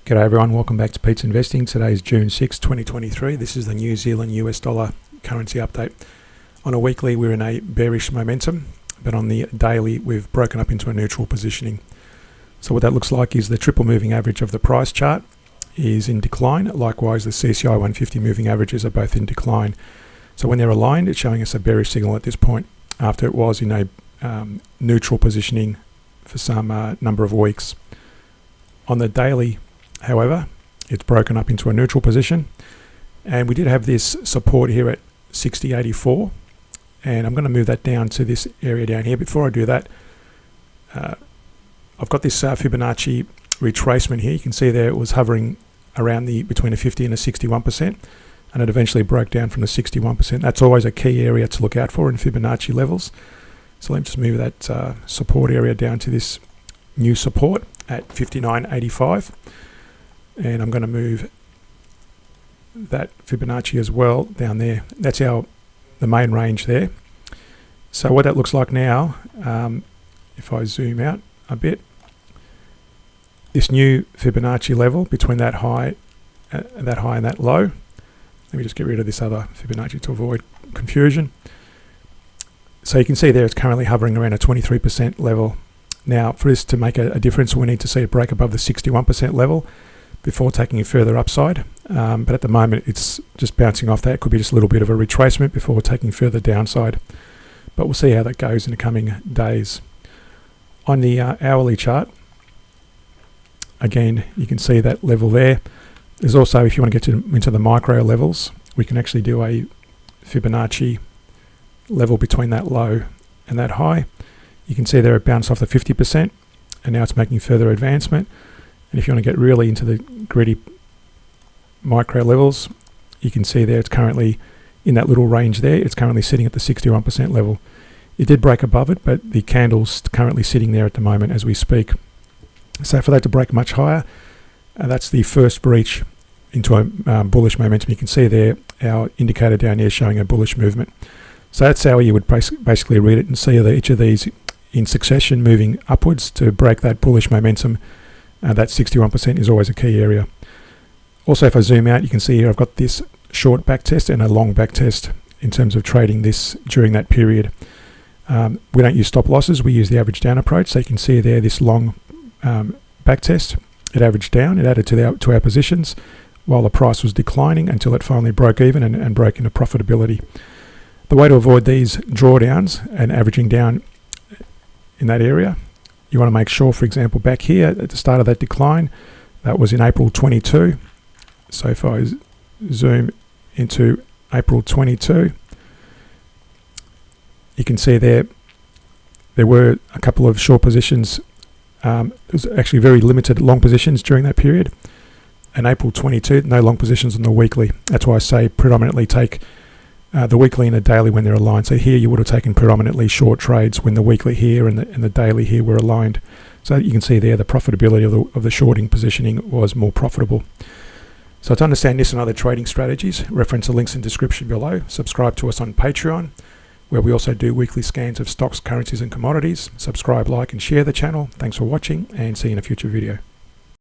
G'day everyone, welcome back to Pete's Investing. Today is June 6, 2023. This is the New Zealand US dollar currency update. On a weekly, we're in a bearish momentum, but on the daily, we've broken up into a neutral positioning. So what that looks like is the triple moving average of the price chart is in decline. Likewise, the CCI 150 moving averages are both in decline. So when they're aligned, it's showing us a bearish signal at this point, after it was in a neutral positioning for some number of weeks. On the daily, however, it's broken up into a neutral position, and we did have this support here at 60.84, and I'm going to move that down to this area down here. Before I do that, I've got this Fibonacci retracement here. You can see there it was hovering around between a 50 and a 61%, and it eventually broke down from the 61%. That's always a key area to look out for in Fibonacci levels. So let me just move that support area down to this new support at 59.85. And I'm going to move that Fibonacci as well down there. That's the main range there. So what that looks like now, if I zoom out a bit, this new Fibonacci level between that high and that low. Let me just get rid of this other Fibonacci to avoid confusion. So you can see there it's currently hovering around a 23% level. Now, for this to make a difference, we need to see it break above the 61% level before taking a further upside, but at the moment it's just bouncing off that. It could be just a little bit of a retracement before taking further downside, but we'll see how that goes in the coming days. On the hourly chart, again, you can see that level there. There's also, if you want to get into the micro levels, we can actually do a Fibonacci level between that low and that high. You can see there it bounced off the 50%, and now it's making further advancement. And if you want to get really into the gritty micro levels, you can see there it's currently in that little range there. It's currently sitting at the 61% level. It did break above it, but the candle's currently sitting there at the moment as we speak. So for that to break much higher, that's the first breach into a bullish momentum. You can see there our indicator down here showing a bullish movement. So that's how you would basically read it and see that each of these in succession moving upwards to break that bullish momentum. That 61% is always a key area. Also, if I zoom out, you can see here I've got this short back test and a long back test in terms of trading this during that period. We don't use stop losses, we use the average down approach. So you can see there this long back test, it averaged down, it added to our positions while the price was declining until it finally broke even and broke into profitability. The way to avoid these drawdowns and averaging down in that area, you want to make sure, for example, back here at the start of that decline, that was in April 22. So if I zoom into April 22, you can see there were a couple of short positions. It was actually very limited long positions during that period. And April 22, no long positions on the weekly. That's why I say predominantly take the weekly and the daily when they're aligned. So here you would have taken predominantly short trades when the weekly here and the daily here were aligned. So you can see there the profitability of the shorting positioning was more profitable. So to understand this and other trading strategies, reference the links in the description below. Subscribe to us on Patreon, where we also do weekly scans of stocks, currencies and commodities. Subscribe, like and share the channel. Thanks for watching, and see you in a future video.